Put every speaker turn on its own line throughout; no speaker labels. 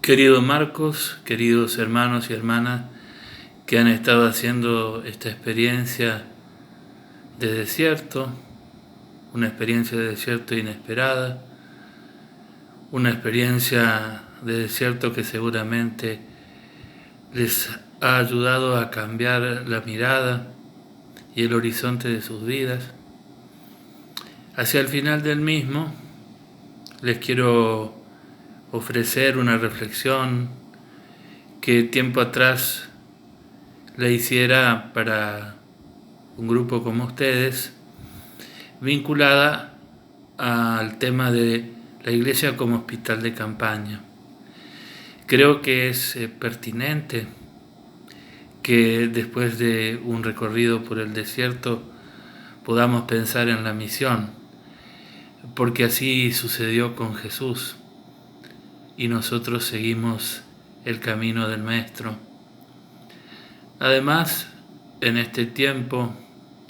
Querido Marcos, queridos hermanos y hermanas que han estado haciendo esta experiencia de desierto, una experiencia de desierto inesperada, una experiencia de desierto que seguramente les ha ayudado a cambiar la mirada y el horizonte de sus vidas. Hacia el final del mismo, les quiero ofrecer una reflexión que tiempo atrás la hiciera para un grupo como ustedes, vinculada al tema de la iglesia como hospital de campaña. Creo que es pertinente que después de un recorrido por el desierto podamos pensar en la misión, porque así sucedió con Jesús y nosotros seguimos el camino del Maestro. Además, en este tiempo,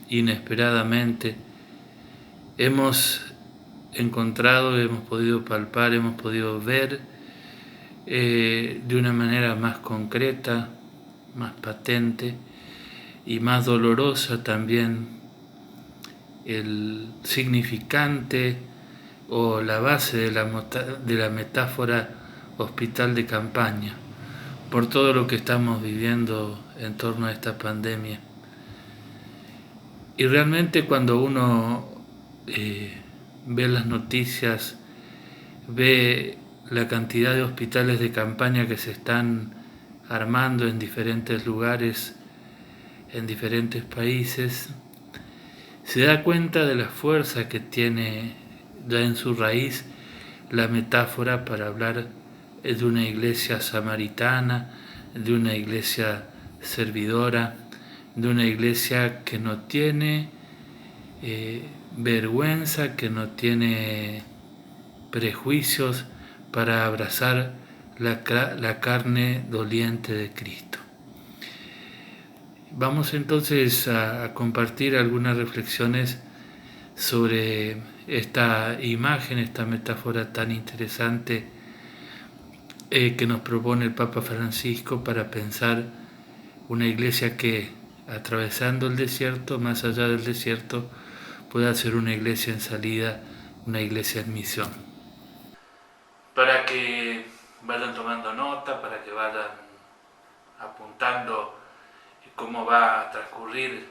inesperadamente, hemos encontrado, hemos podido palpar, hemos podido ver de una manera más concreta, más patente y más dolorosa también el significante o la base de la metáfora hospital de campaña, por todo lo que estamos viviendo en torno a esta pandemia. Y realmente cuando uno ve las noticias, ve la cantidad de hospitales de campaña que se están armando en diferentes lugares, en diferentes países, se da cuenta de la fuerza que tiene ya en su raíz la metáfora para hablar de una iglesia samaritana, de una iglesia servidora, de una iglesia que no tiene vergüenza, que no tiene prejuicios para abrazar la carne doliente de Cristo. Vamos entonces a compartir algunas reflexiones sobre esta imagen, esta metáfora tan interesante que nos propone el Papa Francisco para pensar una iglesia que, atravesando el desierto, más allá del desierto, pueda ser una iglesia en salida, una iglesia en misión. Para que vayan tomando nota, para que vayan apuntando cómo va a transcurrir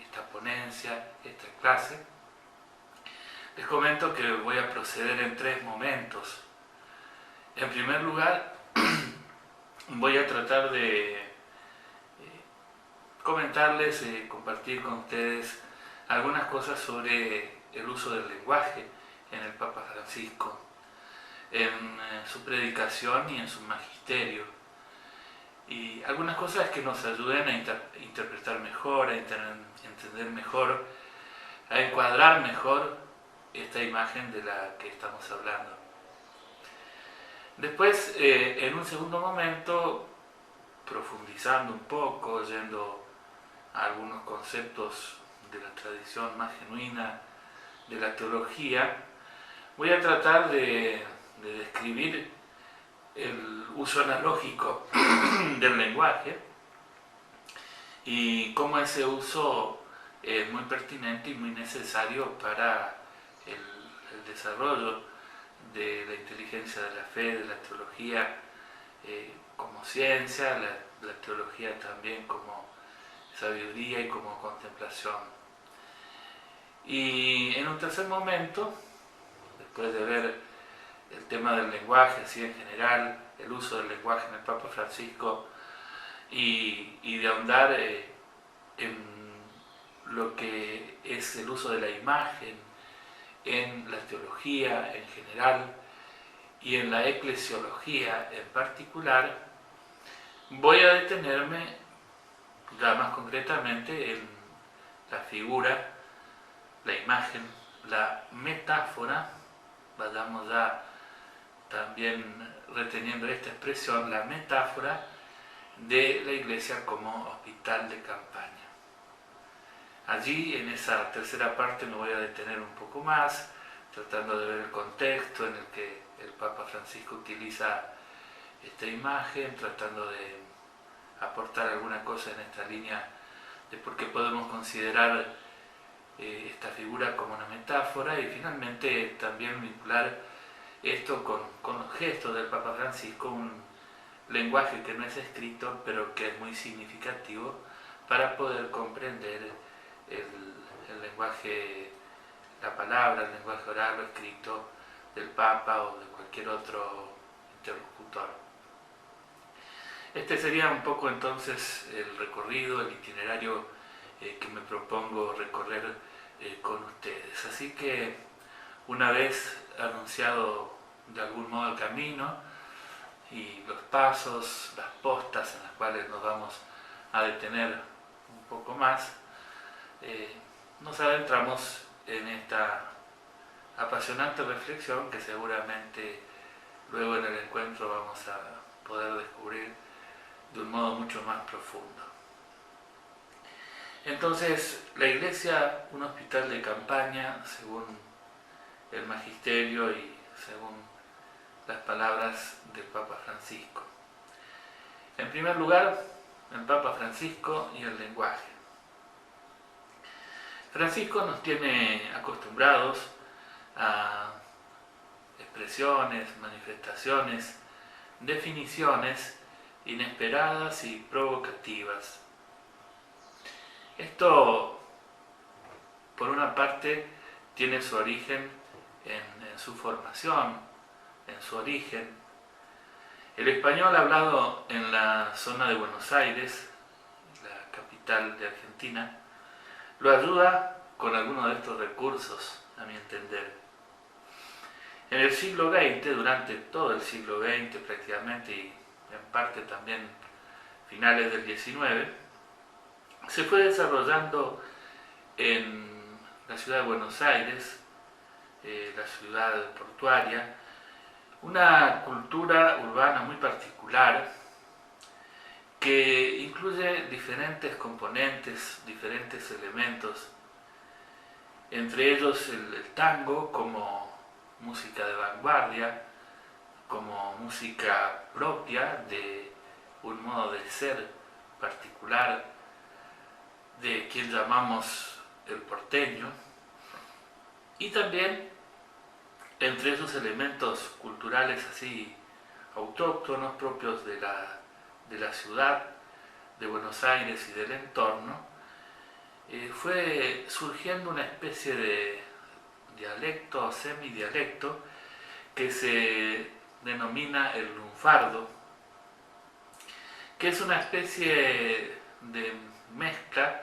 esta ponencia, esta clase, les comento que voy a proceder en 3 momentos. En primer lugar, voy a tratar de comentarles, compartir con ustedes algunas cosas sobre el uso del lenguaje en el Papa Francisco, en su predicación y en su magisterio, y algunas cosas que nos ayuden a interpretar mejor, a entender mejor, a encuadrar mejor esta imagen de la que estamos hablando. Después, en un segundo momento, profundizando un poco, yendo a algunos conceptos de la tradición más genuina de la teología, voy a tratar de describir el uso analógico del lenguaje y cómo ese uso es muy pertinente y muy necesario para el desarrollo de la inteligencia de la fe, de la teología como ciencia, la teología también como sabiduría y como contemplación. Y en un tercer momento, después de ver el tema del lenguaje, así en general, el uso del lenguaje en el Papa Francisco y de ahondar en lo que es el uso de la imagen en la teología en general y en la eclesiología en particular, voy a detenerme ya más concretamente en la figura, la imagen, la metáfora, vayamos ya también reteniendo esta expresión, la metáfora de la iglesia como hospital de campaña. Allí, en esa tercera parte, me voy a detener un poco más, tratando de ver el contexto en el que el Papa Francisco utiliza esta imagen, tratando de aportar alguna cosa en esta línea de por qué podemos considerar esta figura como una metáfora, y finalmente también vincular esto con los gestos del Papa Francisco, un lenguaje que no es escrito pero que es muy significativo para poder comprender el lenguaje, la palabra, el lenguaje oral o escrito del Papa o de cualquier otro interlocutor. Este sería un poco entonces el recorrido, el itinerario que me propongo recorrer con ustedes. Así que una vez anunciado de algún modo el camino y los pasos, las postas en las cuales nos vamos a detener un poco más, nos adentramos en esta apasionante reflexión que seguramente luego en el encuentro vamos a poder descubrir de un modo mucho más profundo. Entonces, la Iglesia, un hospital de campaña, según el magisterio y según las palabras del Papa Francisco. En primer lugar, el Papa Francisco y el lenguaje. Francisco nos tiene acostumbrados a expresiones, manifestaciones, definiciones inesperadas y provocativas. Esto, por una parte, tiene su origen en su formación, en su origen. El español hablado en la zona de Buenos Aires, la capital de Argentina, lo ayuda con algunos de estos recursos, a mi entender. En el siglo XX, durante todo el siglo XX prácticamente, y en parte también finales del XIX, se fue desarrollando en la ciudad de Buenos Aires, la ciudad portuaria, una cultura urbana muy particular que incluye diferentes componentes, diferentes elementos, entre ellos el tango como música de vanguardia, como música propia de un modo de ser particular de quien llamamos el porteño, y también entre esos elementos culturales así autóctonos propios de la ciudad de Buenos Aires y del entorno, fue surgiendo una especie de dialecto o semidialecto que se denomina el lunfardo, que es una especie de mezcla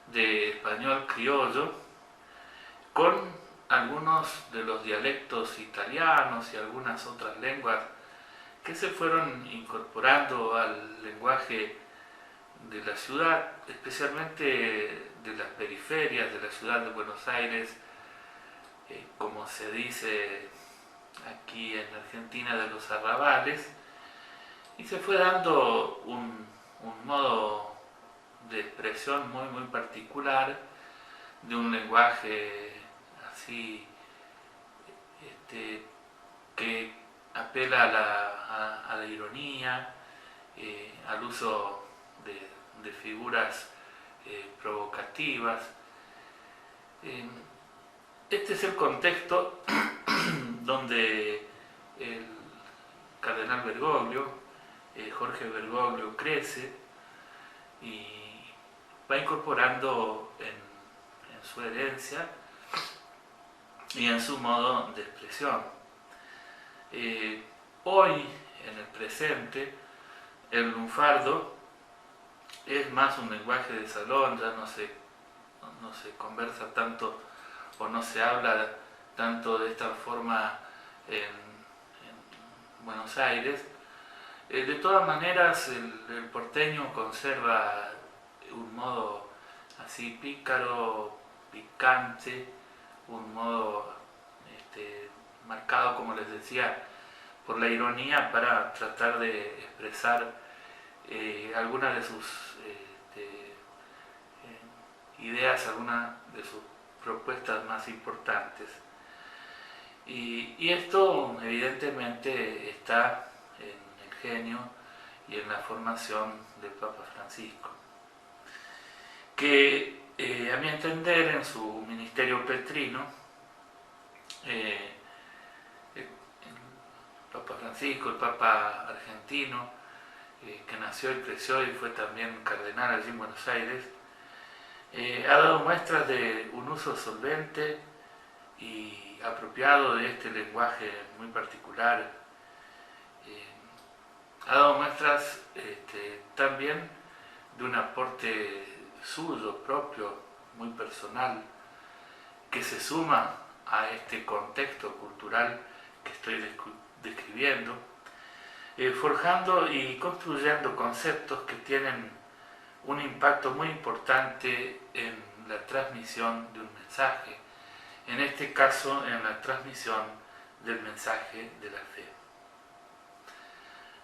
de español criollo con algunos de los dialectos italianos y algunas otras lenguas que se fueron incorporando al lenguaje de la ciudad, especialmente de las periferias de la ciudad de Buenos Aires, como se dice aquí en Argentina, de los arrabales, y se fue dando un modo de expresión muy muy particular de un lenguaje así que apela a la ironía, al uso de figuras provocativas. Este es el contexto donde el cardenal Bergoglio, Jorge Bergoglio, crece y va incorporando en su herencia y en su modo de expresión. Hoy, en el presente, el lunfardo es más un lenguaje de salón, ya no se conversa tanto o no se habla tanto de esta forma en Buenos Aires. De todas maneras, el porteño conserva un modo así pícaro, picante, un modo marcado, como les decía, por la ironía, para tratar de expresar algunas de sus ideas, algunas de sus propuestas más importantes. Y esto evidentemente está en el genio y en la formación del Papa Francisco, que a mi entender en su ministerio petrino, el Papa Francisco, el Papa argentino, que nació y creció y fue también cardenal allí en Buenos Aires, ha dado muestras de un uso solvente y apropiado de este lenguaje muy particular. Ha dado muestras también de un aporte suyo, propio, muy personal, que se suma a este contexto cultural que estoy describiendo, forjando y construyendo conceptos que tienen un impacto muy importante en la transmisión de un mensaje, en este caso en la transmisión del mensaje de la fe.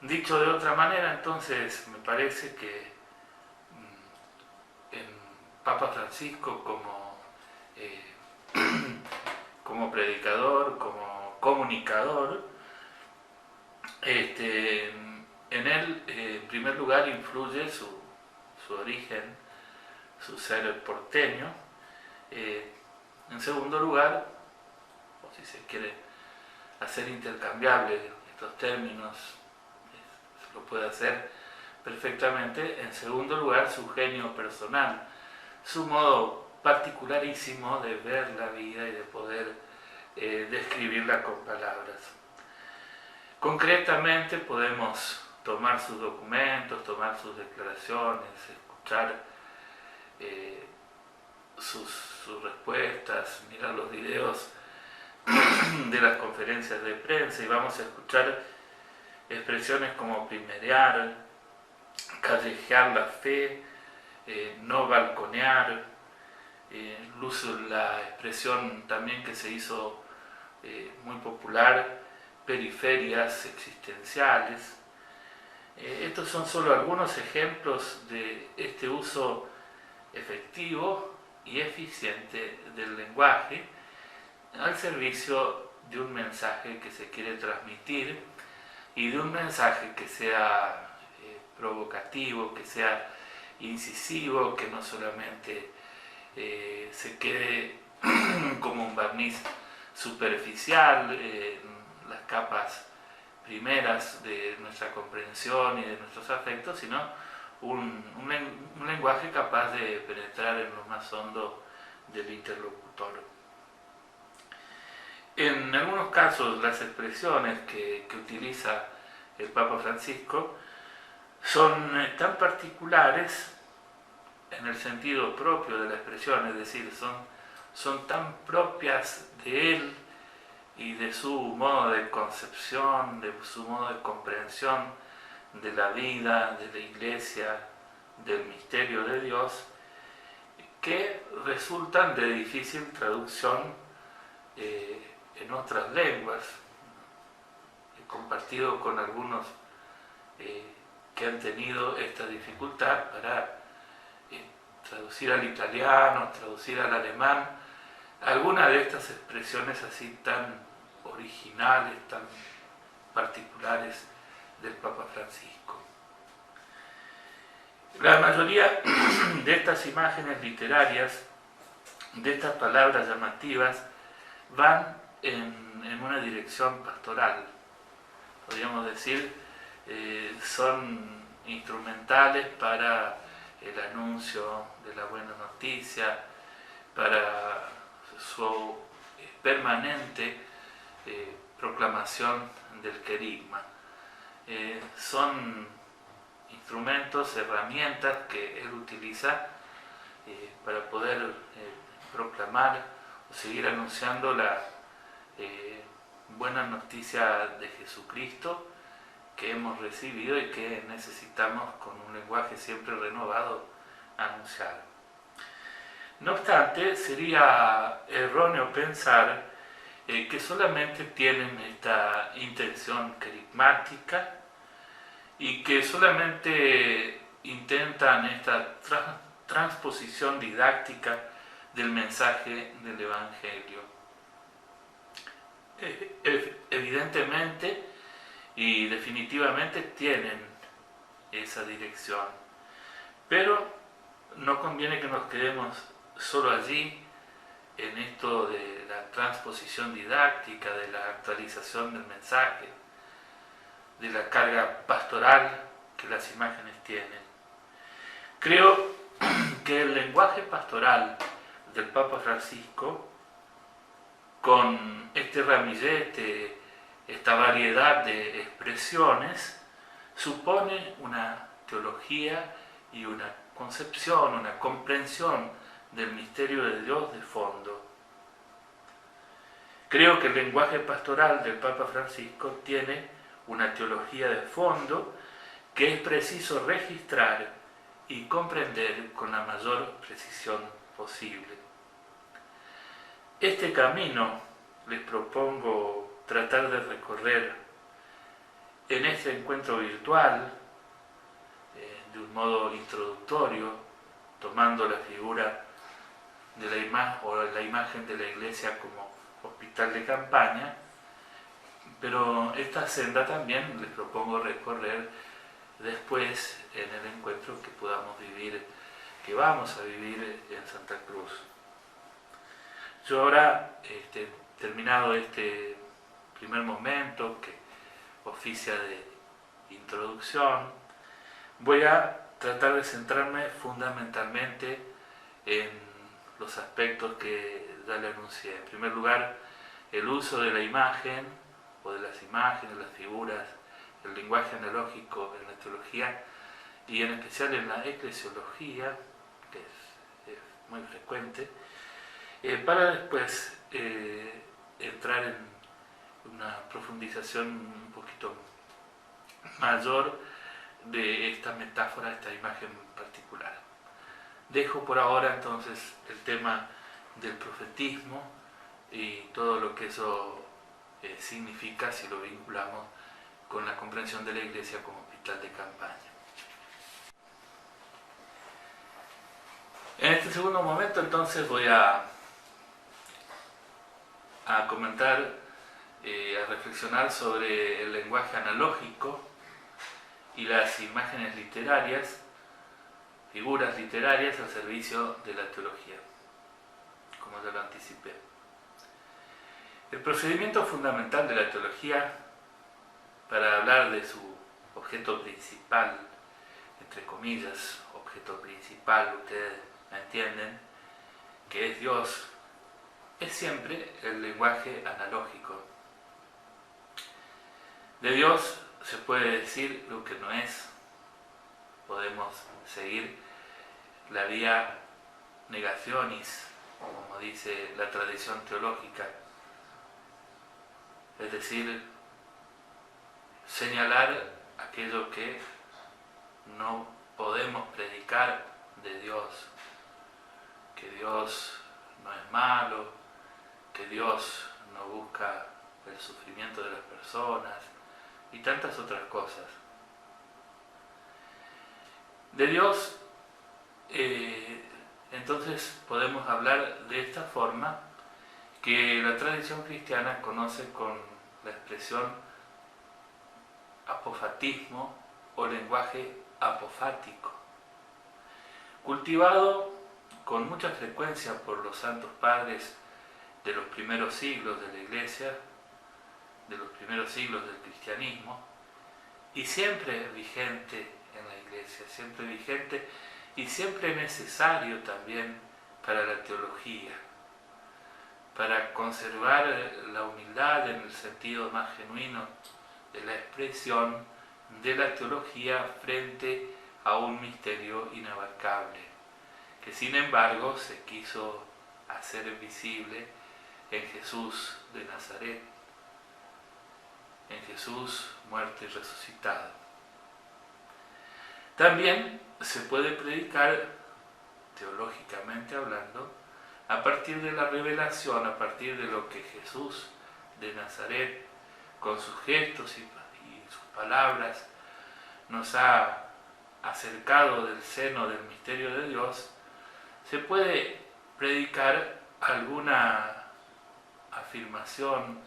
Dicho de otra manera, entonces, me parece que en Papa Francisco como predicador, como comunicador, en él en primer lugar influye su origen, su ser porteño. En segundo lugar, o si se quiere hacer intercambiable estos términos, se lo puede hacer perfectamente. En segundo lugar, su genio personal, su modo particularísimo de ver la vida y de poder describirla con palabras. Concretamente podemos tomar sus documentos, tomar sus declaraciones, escuchar sus respuestas, mirar los videos de las conferencias de prensa y vamos a escuchar expresiones como primerear, callejear la fe, no balconear, la expresión también que se hizo muy popular, periferias existenciales. Estos son solo algunos ejemplos de este uso efectivo y eficiente del lenguaje al servicio de un mensaje que se quiere transmitir y de un mensaje que sea provocativo, que sea incisivo, que no solamente se quede como un barniz superficial, las capas primeras de nuestra comprensión y de nuestros afectos, sino un lenguaje capaz de penetrar en lo más hondo del interlocutor. En algunos casos las expresiones que utiliza el Papa Francisco son tan particulares en el sentido propio de la expresión, es decir, son tan propias de él y de su modo de concepción, de su modo de comprensión de la vida, de la Iglesia, del misterio de Dios, que resultan de difícil traducción en otras lenguas. He compartido con algunos que han tenido esta dificultad para traducir al italiano, traducir al alemán, algunas de estas expresiones así tan originales, tan particulares del Papa Francisco. La mayoría de estas imágenes literarias, de estas palabras llamativas, van en una dirección pastoral. Podríamos decir, son instrumentales para el anuncio de la buena noticia, para su permanente proclamación del querigma. Son instrumentos, herramientas que él utiliza para poder proclamar o seguir anunciando la buena noticia de Jesucristo que hemos recibido y que necesitamos con un lenguaje siempre renovado anunciar. No obstante, sería erróneo pensar que solamente tienen esta intención querigmática y que solamente intentan esta transposición didáctica del mensaje del Evangelio. Evidentemente, y definitivamente tienen esa dirección. Pero no conviene que nos quedemos solo allí, en esto de la transposición didáctica, de la actualización del mensaje, de la carga pastoral que las imágenes tienen. Creo que el lenguaje pastoral del Papa Francisco, con este ramillete, esta variedad de expresiones, supone una teología y una concepción, una comprensión del misterio de Dios de fondo. Creo que el lenguaje pastoral del Papa Francisco tiene una teología de fondo que es preciso registrar y comprender con la mayor precisión posible. Este camino les propongo tratar de recorrer en este encuentro virtual, de un modo introductorio, tomando la figura de la imagen de la iglesia como hospital de campaña, pero esta senda también les propongo recorrer después en el encuentro que podamos vivir, que vamos a vivir en Santa Cruz. Yo ahora, terminado este primer momento que oficia de introducción, voy a tratar de centrarme fundamentalmente en los aspectos que ya le anuncié. En primer lugar, el uso de la imagen o de las imágenes, las figuras, el lenguaje analógico en la teología y en especial en la eclesiología, que es muy frecuente, para después entrar en una profundización un poquito mayor de esta metáfora, esta imagen particular. Dejo por ahora entonces el tema del profetismo y todo lo que eso significa si lo vinculamos con la comprensión de la Iglesia como hospital de campaña. En este segundo momento entonces voy a comentar, a reflexionar sobre el lenguaje analógico y las imágenes literarias, figuras literarias al servicio de la teología, como ya lo anticipé. El procedimiento fundamental de la teología para hablar de su objeto principal, entre comillas, objeto principal, ustedes me entienden, que es Dios, es siempre el lenguaje analógico. De Dios se puede decir lo que no es. Podemos seguir la vía negationis, como dice la tradición teológica, es decir, señalar aquello que no podemos predicar de Dios, que Dios no es malo, que Dios no busca el sufrimiento de las personas y tantas otras cosas. De Dios, entonces podemos hablar de esta forma que la tradición cristiana conoce con la expresión apofatismo o lenguaje apofático, cultivado con mucha frecuencia por los santos padres de los primeros siglos de la Iglesia, de los primeros siglos del cristianismo, y siempre vigente en la Iglesia, siempre vigente y siempre necesario también para la teología, para conservar la humildad en el sentido más genuino de la expresión de la teología frente a un misterio inabarcable, que sin embargo se quiso hacer visible en Jesús de Nazaret, en Jesús muerto y resucitado. También se puede predicar, teológicamente hablando, a partir de la revelación, a partir de lo que Jesús de Nazaret, con sus gestos y sus palabras, nos ha acercado del seno del misterio de Dios, se puede predicar alguna afirmación,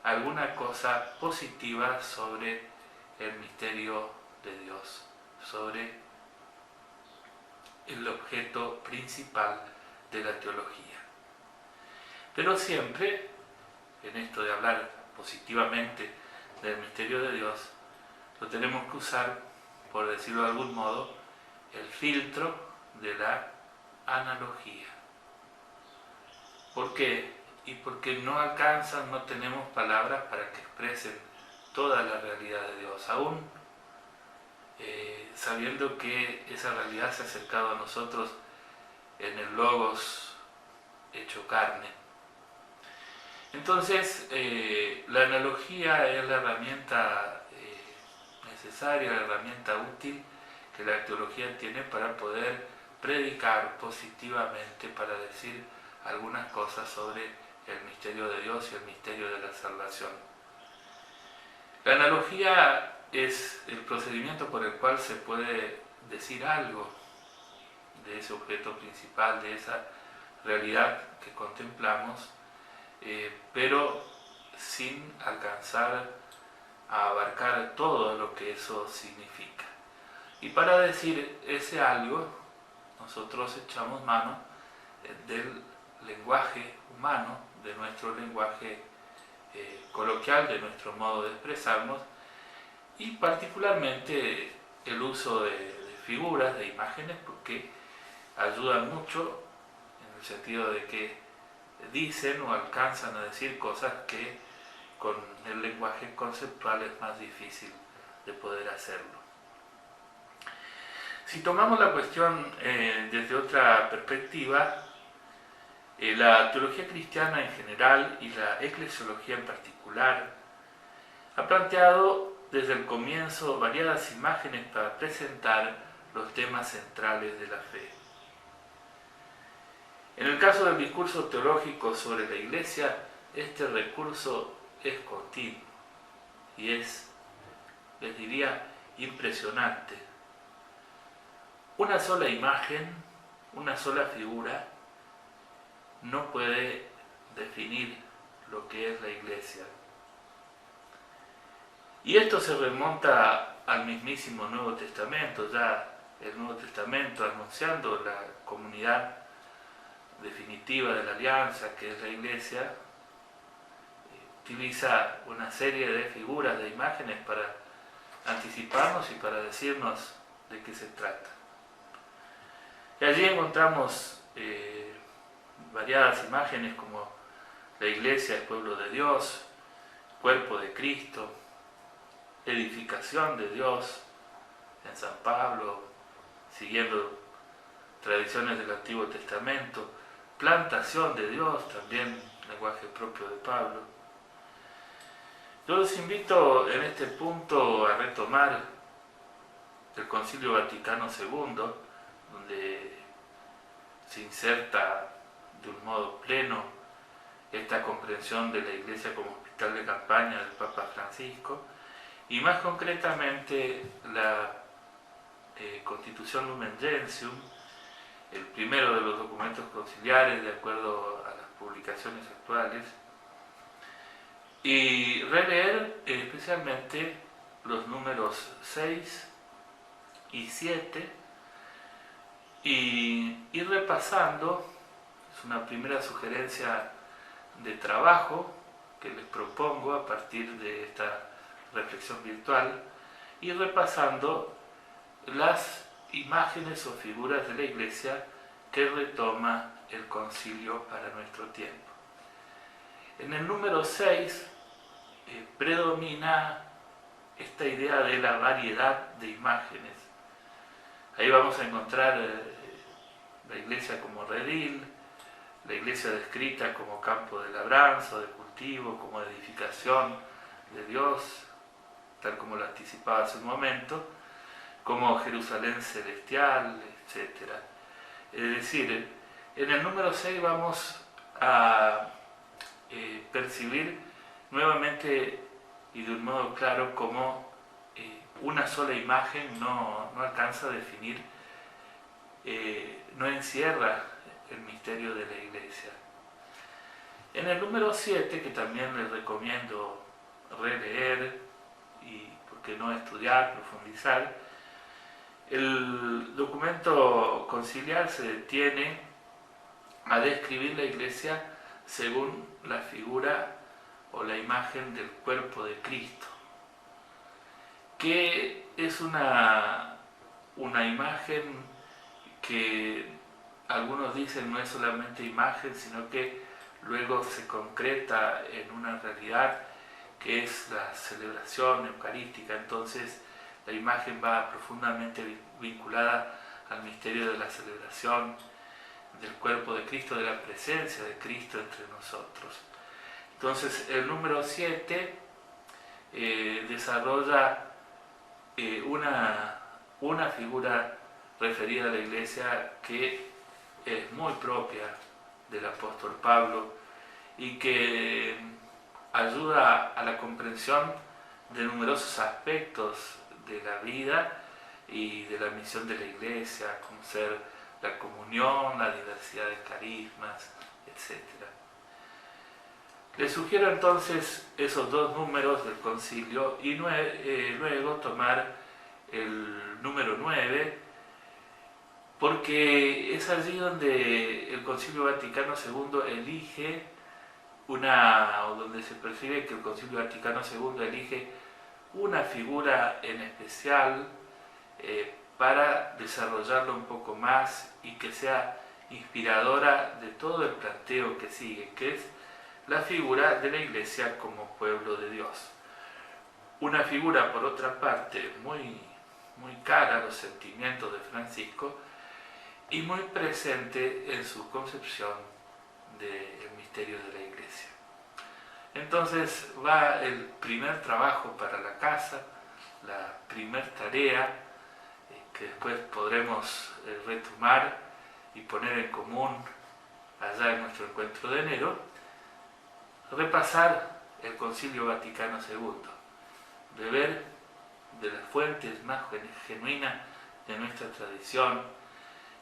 alguna cosa positiva sobre el misterio de Dios, sobre el objeto principal de la teología. Pero siempre, en esto de hablar positivamente del misterio de Dios, lo tenemos que usar, por decirlo de algún modo, el filtro de la analogía. ¿Por qué? Y porque no alcanzan, no tenemos palabras para que expresen toda la realidad de Dios, aún sabiendo que esa realidad se ha acercado a nosotros en el Logos hecho carne. Entonces, la analogía es la herramienta necesaria, la herramienta útil que la teología tiene para poder predicar positivamente, para decir algunas cosas sobre el misterio de Dios y el misterio de la salvación. La analogía es el procedimiento por el cual se puede decir algo de ese objeto principal, de esa realidad que contemplamos, pero sin alcanzar a abarcar todo lo que eso significa. Y para decir ese algo, nosotros echamos mano del lenguaje humano, de nuestro lenguaje coloquial, de nuestro modo de expresarnos, y particularmente el uso de figuras, de imágenes, porque ayudan mucho en el sentido de que dicen o alcanzan a decir cosas que con el lenguaje conceptual es más difícil de poder hacerlo. Si tomamos la cuestión desde otra perspectiva, la teología cristiana en general y la eclesiología en particular ha planteado desde el comienzo variadas imágenes para presentar los temas centrales de la fe. En el caso del discurso teológico sobre la Iglesia, este recurso es continuo y es, les diría, impresionante. Una sola imagen, una sola figura, no puede definir lo que es la Iglesia. Y esto se remonta al mismísimo Nuevo Testamento, ya el Nuevo Testamento anunciando la comunidad definitiva de la alianza que es la Iglesia, utiliza una serie de figuras, de imágenes para anticiparnos y para decirnos de qué se trata. Y allí encontramos variadas imágenes como la Iglesia, el pueblo de Dios, cuerpo de Cristo, edificación de Dios en San Pablo, siguiendo tradiciones del Antiguo Testamento, plantación de Dios, también lenguaje propio de Pablo. Yo los invito en este punto a retomar el Concilio Vaticano II, donde se inserta de un modo pleno esta comprensión de la Iglesia como hospital de campaña del Papa Francisco, y más concretamente la Constitución Lumen Gentium, el primero de los documentos conciliares de acuerdo a las publicaciones actuales, y releer especialmente los números 6 y 7 y ir repasando. Es una primera sugerencia de trabajo que les propongo a partir de esta reflexión virtual, ir repasando las imágenes o figuras de la Iglesia que retoma el concilio para nuestro tiempo. En el número 6 predomina esta idea de la variedad de imágenes. Ahí vamos a encontrar la Iglesia como redil, la Iglesia descrita como campo de labranza, de cultivo, como edificación de Dios, tal como lo anticipaba hace un momento, como Jerusalén celestial, etc. Es decir, en el número 6 vamos a percibir nuevamente y de un modo claro cómo una sola imagen no alcanza a definir, no encierra el misterio de la Iglesia. En el número 7, que también les recomiendo releer y, por qué no, estudiar, profundizar, el documento conciliar se detiene a describir la Iglesia según la figura o la imagen del cuerpo de Cristo, que es una imagen que algunos dicen no es solamente imagen, sino que luego se concreta en una realidad que es la celebración eucarística. Entonces la imagen va profundamente vinculada al misterio de la celebración del cuerpo de Cristo, de la presencia de Cristo entre nosotros. Entonces el número 7 desarrolla una figura referida a la Iglesia que es muy propia del apóstol Pablo y que ayuda a la comprensión de numerosos aspectos de la vida y de la misión de la Iglesia, como ser la comunión, la diversidad de carismas, etc. Les sugiero entonces esos dos números del concilio y luego tomar el número 9, porque es allí donde el Concilio Vaticano II elige o donde se percibe que el Concilio Vaticano II elige una figura en especial para desarrollarlo un poco más y que sea inspiradora de todo el planteo que sigue, que es la figura de la Iglesia como pueblo de Dios. Una figura, por otra parte, muy cara a los sentimientos de Francisco y muy presente en su concepción del misterio de la Iglesia. Entonces va el primer trabajo para la casa, la primer tarea que después podremos retomar y poner en común allá en nuestro encuentro de enero, repasar el Concilio Vaticano II, beber de las fuentes más genuinas de nuestra tradición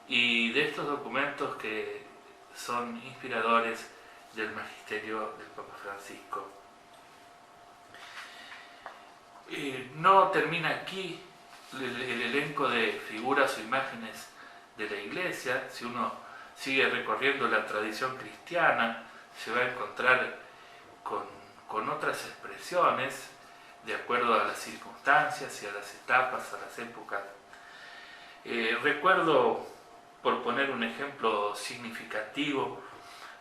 y de estos documentos que son inspiradores del magisterio del Papa Francisco. No termina aquí el elenco de figuras o imágenes de la Iglesia. Si uno sigue recorriendo la tradición cristiana, se va a encontrar con otras expresiones de acuerdo a las circunstancias y a las etapas, a las épocas. Recuerdo, por poner un ejemplo significativo,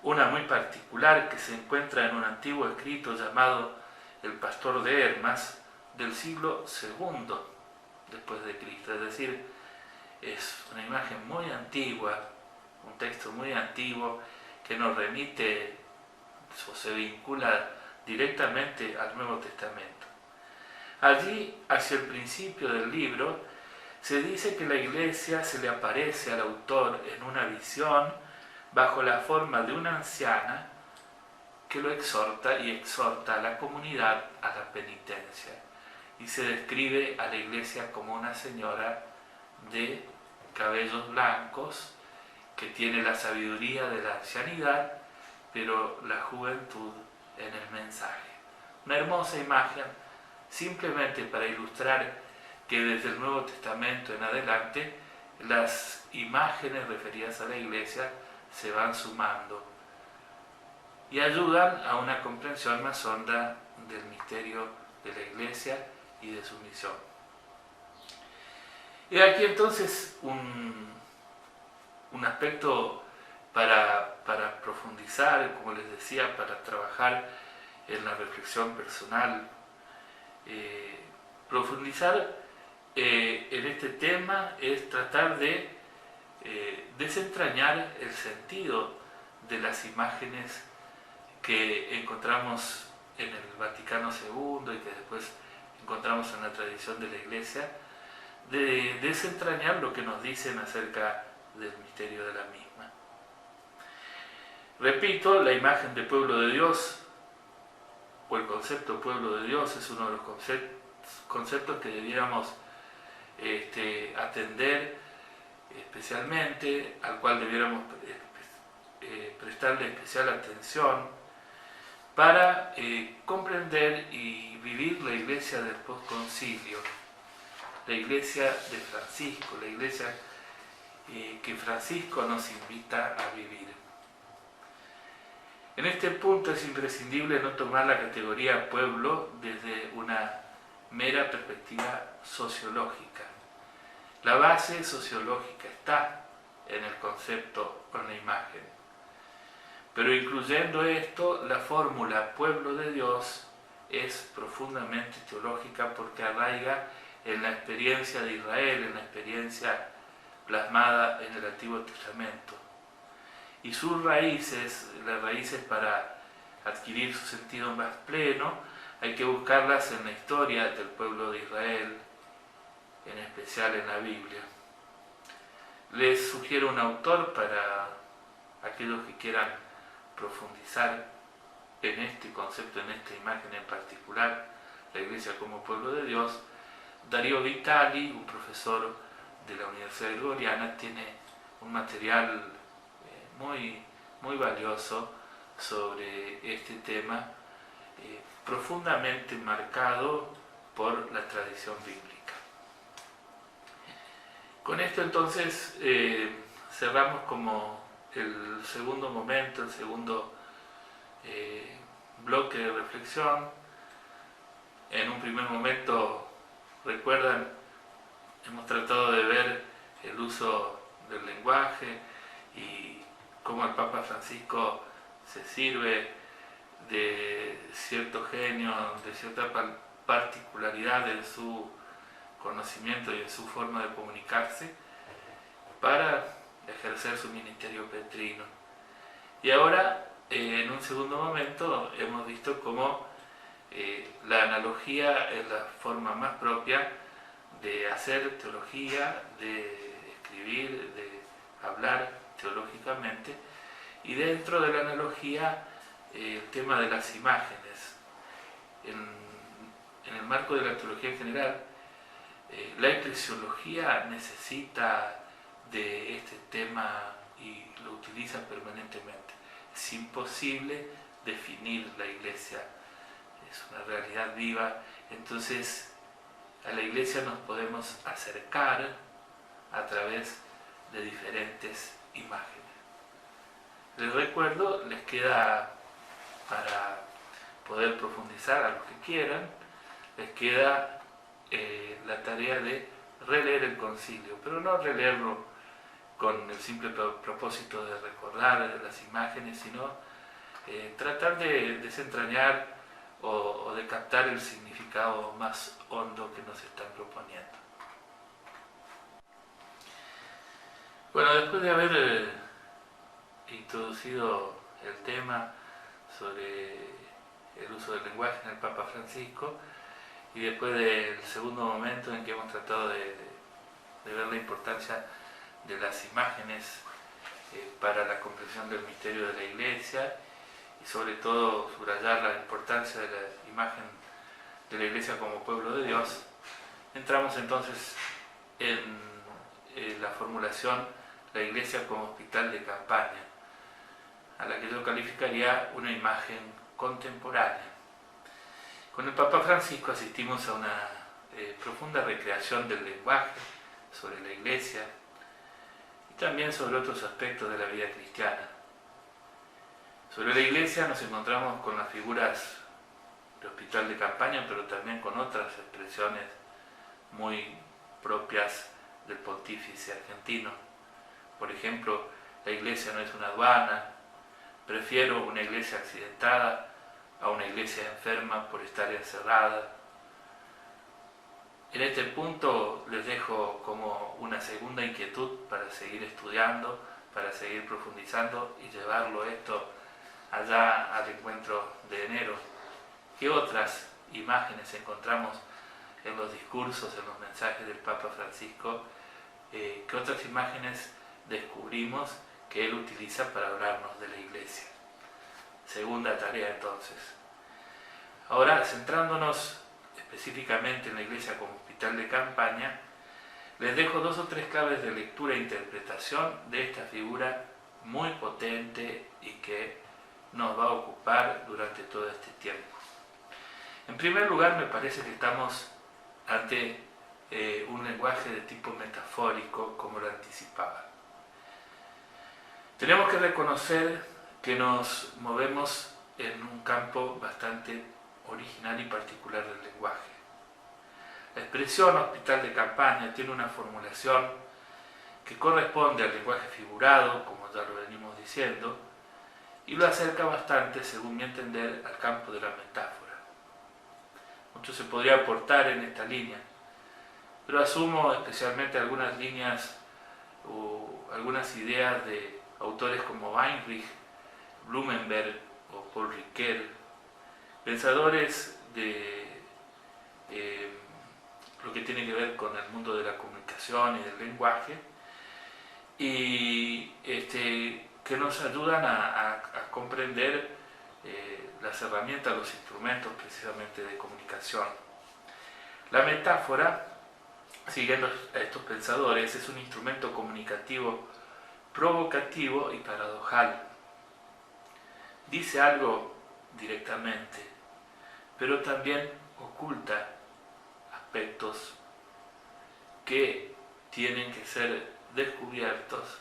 una muy particular que se encuentra en un antiguo escrito llamado El Pastor de Hermas, del siglo II después de Cristo. Es decir, es una imagen muy antigua, un texto muy antiguo que nos remite o se vincula directamente al Nuevo Testamento. Allí, hacia el principio del libro, se dice que la Iglesia se le aparece al autor en una visión bajo la forma de una anciana que lo exhorta y exhorta a la comunidad a la penitencia. Y se describe a la Iglesia como una señora de cabellos blancos que tiene la sabiduría de la ancianidad, pero la juventud en el mensaje. Una hermosa imagen, simplemente para ilustrar que desde el Nuevo Testamento en adelante las imágenes referidas a la Iglesia se van sumando y ayudan a una comprensión más honda del misterio de la Iglesia y de su misión. Y aquí entonces un aspecto para profundizar, como les decía, para trabajar en la reflexión personal. Profundizar en este tema es tratar de desentrañar el sentido de las imágenes que encontramos en el Vaticano II y que después encontramos en la tradición de la Iglesia, de desentrañar lo que nos dicen acerca del misterio de la misma. Repito, la imagen de pueblo de Dios o el concepto pueblo de Dios es uno de los conceptos que debiéramos atender especialmente, al cual debiéramos prestarle especial atención, para comprender y vivir la iglesia del postconcilio, la iglesia de Francisco, la iglesia que Francisco nos invita a vivir. En este punto es imprescindible no tomar la categoría pueblo desde una mera perspectiva sociológica. La base sociológica está en el concepto con la imagen. Pero incluyendo esto, la fórmula pueblo de Dios es profundamente teológica porque arraiga en la experiencia de Israel, en la experiencia plasmada en el Antiguo Testamento. Y sus raíces, las raíces para adquirir su sentido más pleno, hay que buscarlas en la historia del pueblo de Israel, en especial en la Biblia. Les sugiero un autor para aquellos que quieran profundizar en este concepto, en esta imagen en particular, la Iglesia como pueblo de Dios. Darío Vitali, un profesor de la Universidad Gregoriana, tiene un material muy valioso sobre este tema, profundamente marcado por la tradición bíblica. Con esto entonces cerramos como el segundo momento, el segundo bloque de reflexión. En un primer momento, recuerdan, hemos tratado de ver el uso del lenguaje y cómo el Papa Francisco se sirve de cierto genio, de cierta particularidad en su conocimiento y en su forma de comunicarse para ejercer su ministerio petrino. Y ahora, en un segundo momento, hemos visto cómo la analogía es la forma más propia de hacer teología, de escribir, de hablar teológicamente, y dentro de la analogía el tema de las imágenes. En el marco de la teología en general, la eclesiología necesita de este tema y lo utiliza permanentemente. Es imposible definir la iglesia, es una realidad viva, entonces a la iglesia nos podemos acercar a través de diferentes imágenes. Les recuerdo, les queda, para poder profundizar a los que quieran, les queda la tarea de releer el concilio, pero no releerlo con el simple propósito de recordar las imágenes, sino tratar de desentrañar o de captar el significado más hondo que nos están proponiendo. Bueno, después de haber introducido el tema sobre el uso del lenguaje en el Papa Francisco, y después del segundo momento en que hemos tratado de ver la importancia de las imágenes para la comprensión del misterio de la Iglesia, y sobre todo subrayar la importancia de la imagen de la Iglesia como pueblo de Dios, entramos entonces en la formulación la Iglesia como hospital de campaña, a la que yo calificaría una imagen contemporánea. Con el Papa Francisco asistimos a una profunda recreación del lenguaje sobre la Iglesia y también sobre otros aspectos de la vida cristiana. Sobre la Iglesia nos encontramos con las figuras de hospital de campaña, pero también con otras expresiones muy propias del pontífice argentino. Por ejemplo, la Iglesia no es una aduana, prefiero una Iglesia accidentada a una iglesia enferma por estar encerrada. En este punto les dejo como una segunda inquietud para seguir estudiando, para seguir profundizando y llevarlo esto allá al encuentro de enero. ¿Qué otras imágenes encontramos en los discursos, en los mensajes del Papa Francisco? ¿Qué otras imágenes descubrimos que él utiliza para hablarnos de la Iglesia? Segunda tarea entonces. Ahora, centrándonos específicamente en la Iglesia como hospital de campaña, les dejo 2 o 3 claves de lectura e interpretación de esta figura muy potente y que nos va a ocupar durante todo este tiempo. En primer lugar, me parece que estamos ante un lenguaje de tipo metafórico, como lo anticipaba. Tenemos que reconocer que nos movemos en un campo bastante original y particular del lenguaje. La expresión hospital de campaña tiene una formulación que corresponde al lenguaje figurado, como ya lo venimos diciendo, y lo acerca bastante, según mi entender, al campo de la metáfora. Mucho se podría aportar en esta línea, pero asumo especialmente algunas líneas o algunas ideas de autores como Weinreich, Blumenberg o Paul Ricoeur, pensadores de lo que tiene que ver con el mundo de la comunicación y del lenguaje, y que nos ayudan a comprender las herramientas, los instrumentos precisamente de comunicación. La metáfora, siguiendo a estos pensadores, es un instrumento comunicativo provocativo y paradojal. Dice algo directamente, pero también oculta aspectos que tienen que ser descubiertos,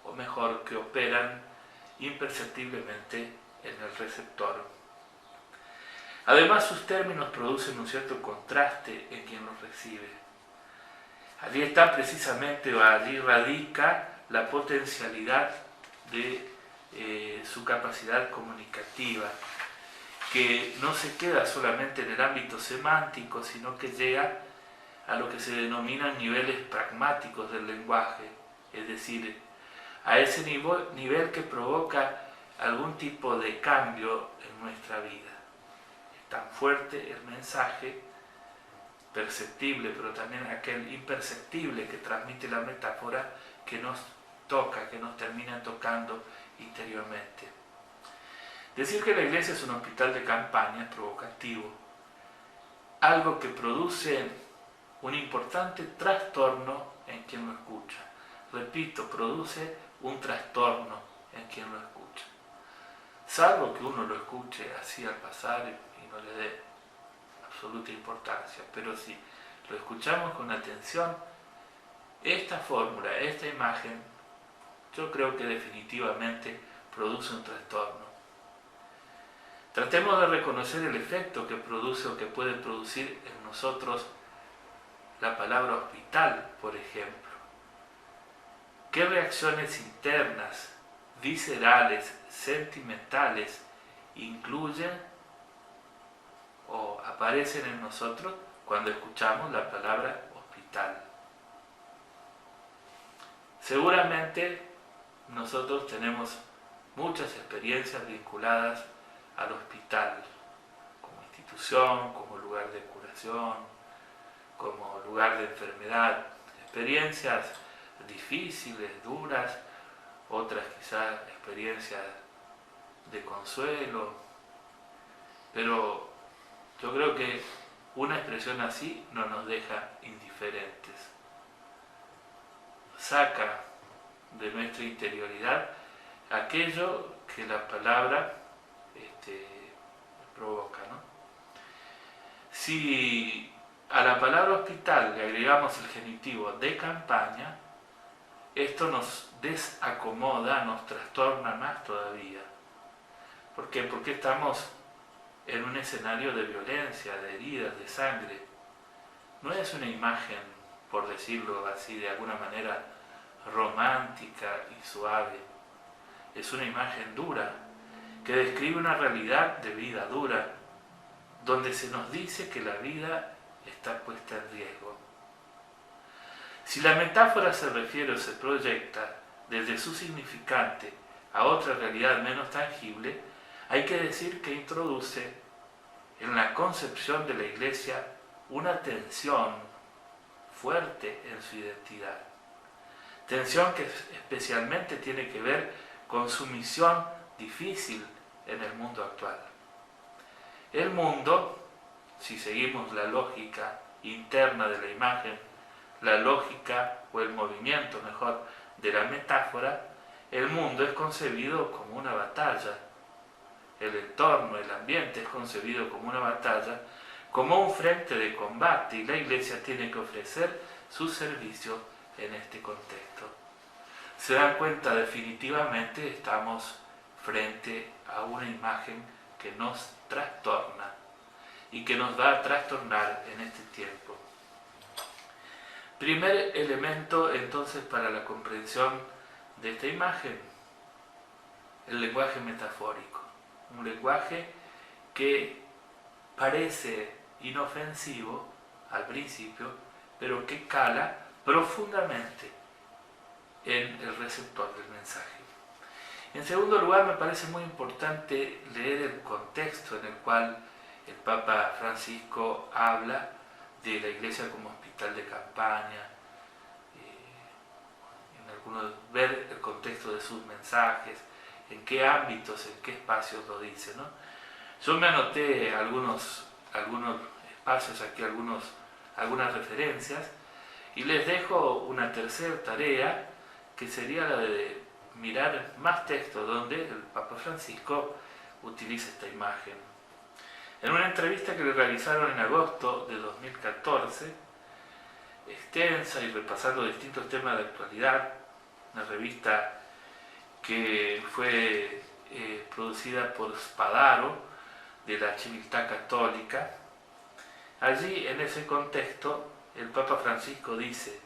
o mejor, que operan imperceptiblemente en el receptor. Además, sus términos producen un cierto contraste en quien los recibe. Allí está precisamente, o allí radica la potencialidad de su capacidad comunicativa, que no se queda solamente en el ámbito semántico, sino que llega a lo que se denominan niveles pragmáticos del lenguaje, es decir, a ese nivel que provoca algún tipo de cambio en nuestra vida. Es tan fuerte el mensaje perceptible, pero también aquel imperceptible que transmite la metáfora, que nos toca, que nos termina tocando interiormente. Decir que la iglesia es un hospital de campaña es provocativo, algo que produce un importante trastorno en quien lo escucha. Repito, produce un trastorno en quien lo escucha. Salvo que uno lo escuche así al pasar y no le dé absoluta importancia, pero si lo escuchamos con atención, esta fórmula, esta imagen, yo creo que definitivamente produce un trastorno. Tratemos de reconocer el efecto que produce o que puede producir en nosotros la palabra hospital, por ejemplo. ¿Qué reacciones internas, viscerales, sentimentales incluyen o aparecen en nosotros cuando escuchamos la palabra hospital? Seguramente nosotros tenemos muchas experiencias vinculadas al hospital, como institución, como lugar de curación, como lugar de enfermedad, experiencias difíciles, duras, otras quizás experiencias de consuelo, pero yo creo que una expresión así no nos deja indiferentes, saca de nuestra interioridad aquello que la palabra provoca, ¿no? Si a la palabra hospital le agregamos el genitivo de campaña, esto nos desacomoda, nos trastorna más todavía. ¿Por qué? Porque estamos en un escenario de violencia, de heridas, de sangre. No es una imagen, por decirlo así, de alguna manera romántica y suave. Es una imagen dura, que describe una realidad de vida dura, donde se nos dice que la vida está puesta en riesgo. Si la metáfora se refiere o se proyecta desde su significante a otra realidad menos tangible, hay que decir que introduce en la concepción de la Iglesia una tensión fuerte en su identidad. Tensión que especialmente tiene que ver con su misión difícil en el mundo actual. El mundo, si seguimos la lógica interna de la imagen, la lógica o el movimiento, mejor, de la metáfora, el mundo es concebido como una batalla, el entorno, el ambiente es concebido como una batalla, como un frente de combate, y la Iglesia tiene que ofrecer su servicio en este contexto. Se dan cuenta, definitivamente estamos frente a una imagen que nos trastorna y que nos va a trastornar en este tiempo. Primer elemento entonces para la comprensión de esta imagen, el lenguaje metafórico, un lenguaje que parece inofensivo al principio, pero que cala profundamente en el receptor del mensaje. En segundo lugar, me parece muy importante leer el contexto en el cual el Papa Francisco habla de la Iglesia como hospital de campaña, ver el contexto de sus mensajes, en qué ámbitos, en qué espacios lo dice, ¿no? Yo me anoté algunos espacios aquí, algunas referencias, y les dejo una tercera tarea, que sería la de mirar más textos donde el Papa Francisco utiliza esta imagen. En una entrevista que le realizaron en agosto de 2014, extensa y repasando distintos temas de actualidad, una revista que fue producida por Spadaro, de la Civiltà Católica. Allí, en ese contexto, el Papa Francisco dice: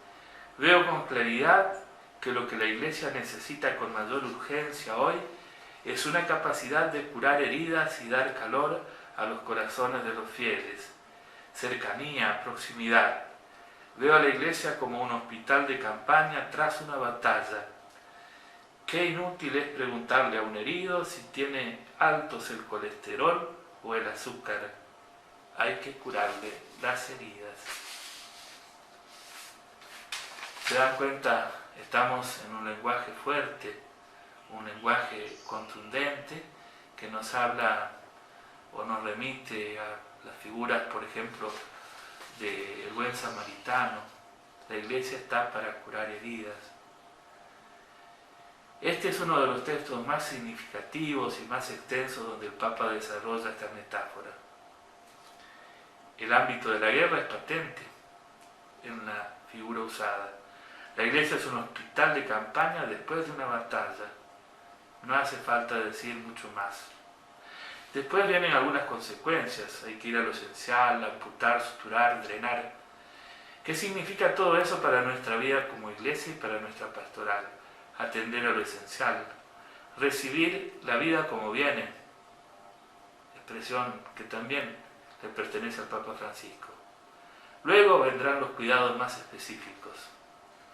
veo con claridad que lo que la Iglesia necesita con mayor urgencia hoy es una capacidad de curar heridas y dar calor a los corazones de los fieles, cercanía, proximidad. Veo a la Iglesia como un hospital de campaña tras una batalla. Qué inútil es preguntarle a un herido si tiene altos el colesterol o el azúcar. Hay que curarle las heridas. ¿Se dan cuenta? Estamos en un lenguaje fuerte, un lenguaje contundente que nos habla o nos remite a las figuras, por ejemplo, del buen samaritano. La Iglesia está para curar heridas. Este es uno de los textos más significativos y más extensos donde el Papa desarrolla esta metáfora. El ámbito de la guerra es patente en la figura usada. La Iglesia es un hospital de campaña después de una batalla. No hace falta decir mucho más. Después vienen algunas consecuencias. Hay que ir a lo esencial, amputar, suturar, drenar. ¿Qué significa todo eso para nuestra vida como Iglesia y para nuestra pastoral? Atender a lo esencial, recibir la vida como viene, expresión que también le pertenece al Papa Francisco. Luego vendrán los cuidados más específicos,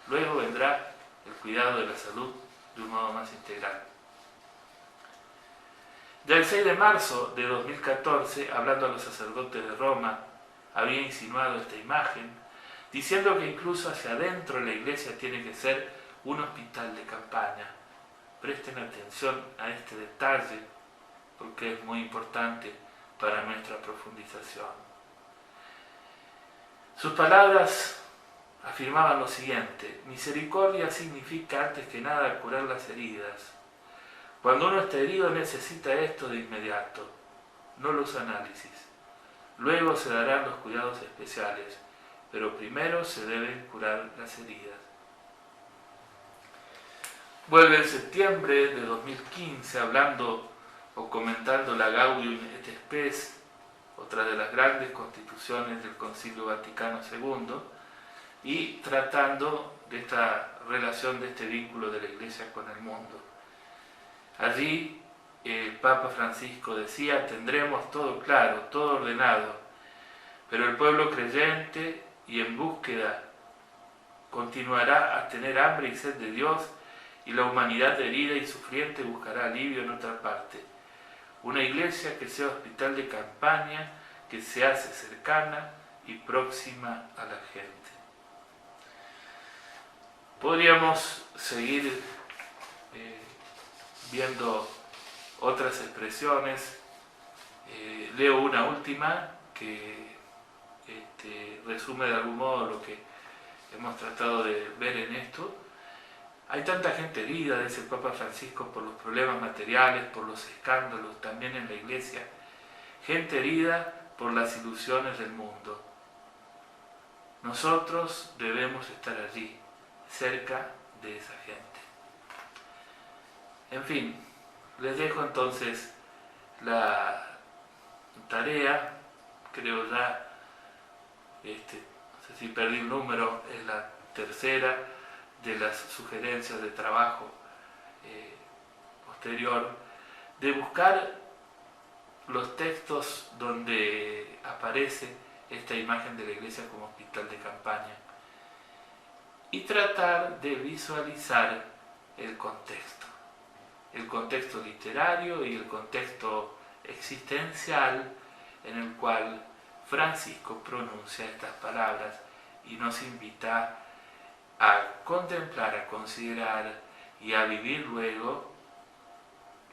luego vendrá el cuidado de la salud de un modo más integral. Ya el 6 de marzo de 2014, hablando a los sacerdotes de Roma, había insinuado esta imagen, diciendo que incluso hacia adentro la Iglesia tiene que ser un hospital de campaña. Presten atención a este detalle porque es muy importante para nuestra profundización. Sus palabras afirmaban lo siguiente: misericordia significa antes que nada curar las heridas. Cuando uno está herido necesita esto de inmediato, no los análisis. Luego se darán los cuidados especiales, pero primero se deben curar las heridas. Vuelve en septiembre de 2015 hablando o comentando la Gaudium et Spes, otra de las grandes constituciones del Concilio Vaticano II, y tratando de esta relación, de este vínculo de la Iglesia con el mundo. Allí el Papa Francisco decía: tendremos todo claro, todo ordenado, pero el pueblo creyente y en búsqueda continuará a tener hambre y sed de Dios, y la humanidad herida y sufriente buscará alivio en otra parte. Una Iglesia que sea hospital de campaña, que se hace cercana y próxima a la gente. Podríamos seguir viendo otras expresiones. Leo una última que resume de algún modo lo que hemos tratado de ver en esto. Hay tanta gente herida, dice el Papa Francisco, por los problemas materiales, por los escándalos, también en la Iglesia. Gente herida por las ilusiones del mundo. Nosotros debemos estar allí, cerca de esa gente. En fin, les dejo entonces la tarea, creo ya, no sé si perdí el número, es la tercera de las sugerencias de trabajo posterior, de buscar los textos donde aparece esta imagen de la iglesia como hospital de campaña y tratar de visualizar el contexto literario y el contexto existencial en el cual Francisco pronuncia estas palabras y nos invita a contemplar, a considerar y a vivir luego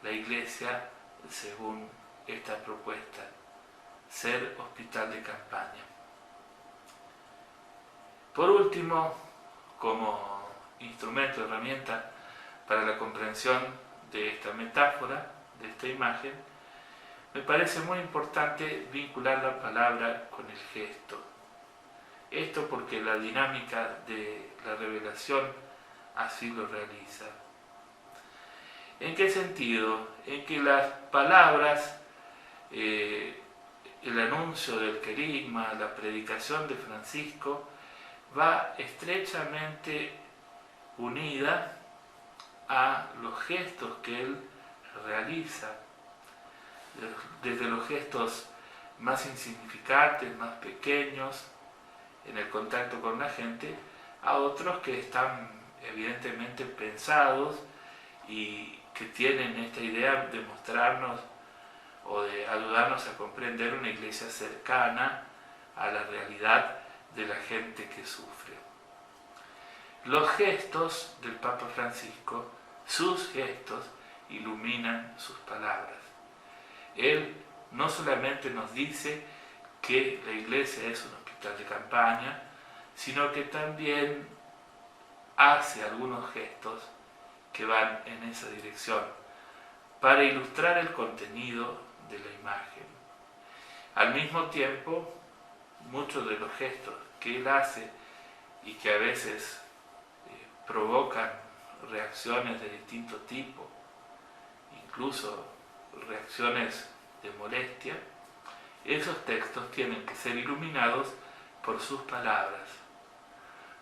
la iglesia según esta propuesta, ser hospital de campaña. Por último, como instrumento, herramienta para la comprensión de esta metáfora, de esta imagen, me parece muy importante vincular la palabra con el gesto. Esto porque la dinámica de la revelación así lo realiza. ¿En qué sentido? En que las palabras, el anuncio del querigma, la predicación de Francisco, va estrechamente unida a los gestos que él realiza, desde los gestos más insignificantes, más pequeños, en el contacto con la gente, a otros que están evidentemente pensados y que tienen esta idea de mostrarnos o de ayudarnos a comprender una iglesia cercana a la realidad de la gente que sufre. Los gestos del Papa Francisco, sus gestos, iluminan sus palabras. Él no solamente nos dice que la iglesia es un hospital de campaña, sino que también hace algunos gestos que van en esa dirección para ilustrar el contenido de la imagen. Al mismo tiempo, muchos de los gestos que él hace y que a veces provocan reacciones de distinto tipo, incluso reacciones de molestia, esos textos tienen que ser iluminados por sus palabras,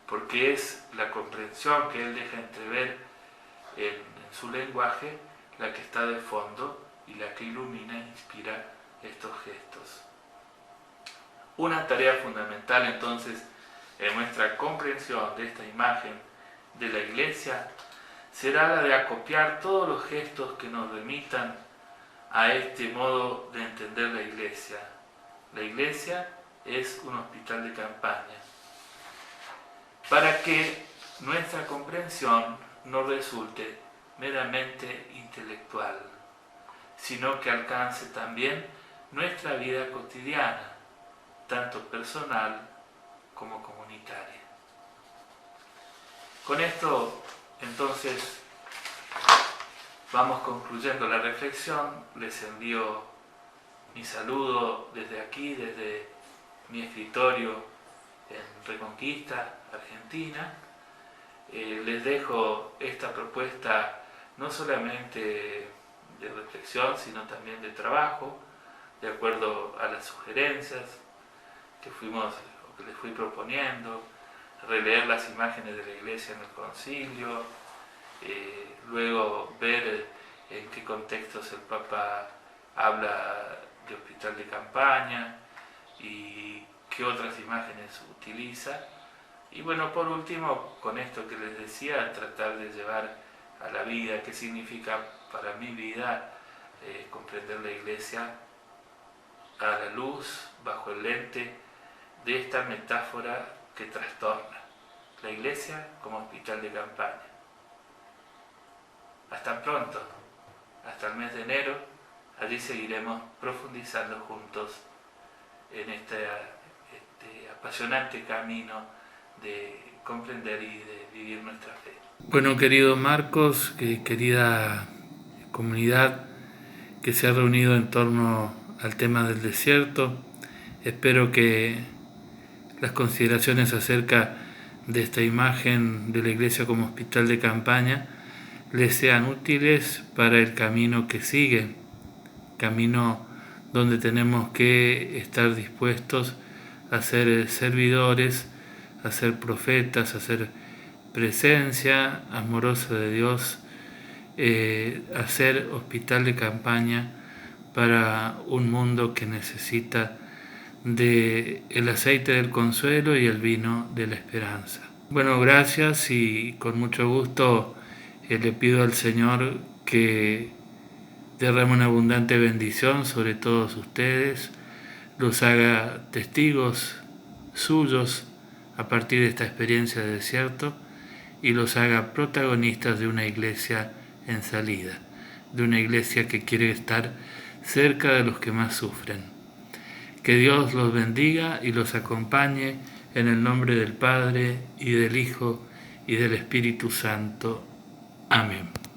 porque es la comprensión que él deja entrever en su lenguaje la que está de fondo y la que ilumina e inspira estos gestos. Una tarea fundamental entonces en nuestra comprensión de esta imagen de la iglesia será la de acopiar todos los gestos que nos remitan a este modo de entender la iglesia. La iglesia es un hospital de campaña, para que nuestra comprensión no resulte meramente intelectual, sino que alcance también nuestra vida cotidiana, tanto personal como comunitaria. Con esto, entonces, vamos concluyendo la reflexión. Les envío mi saludo desde aquí, desde mi escritorio en Reconquista, Argentina. Les dejo esta propuesta no solamente de reflexión, sino también de trabajo, de acuerdo a las sugerencias que les fui proponiendo, releer las imágenes de la iglesia en el concilio, luego ver en qué contextos el Papa habla de hospital de campaña y qué otras imágenes utiliza. Y bueno, por último, con esto que les decía, tratar de llevar a la vida, qué significa para mi vida comprender la iglesia a la luz, bajo el lente de esta metáfora que trastorna la iglesia como hospital de campaña. Hasta pronto, hasta el mes de enero, allí seguiremos profundizando juntos en este apasionante camino de comprender y de vivir nuestra fe. Bueno, querido Marcos, querida comunidad que se ha reunido en torno al tema del desierto, espero que las consideraciones acerca de esta imagen de la iglesia como hospital de campaña les sean útiles para el camino que sigue, camino donde tenemos que estar dispuestos a ser servidores, a ser profetas, a ser presencia amorosa de Dios, a ser hospital de campaña para un mundo que necesita de el aceite del consuelo y el vino de la esperanza. Bueno, gracias y con mucho gusto le pido al Señor que derrame una abundante bendición sobre todos ustedes, los haga testigos suyos a partir de esta experiencia de desierto y los haga protagonistas de una iglesia en salida, de una iglesia que quiere estar cerca de los que más sufren. Que Dios los bendiga y los acompañe en el nombre del Padre y del Hijo y del Espíritu Santo. Amén.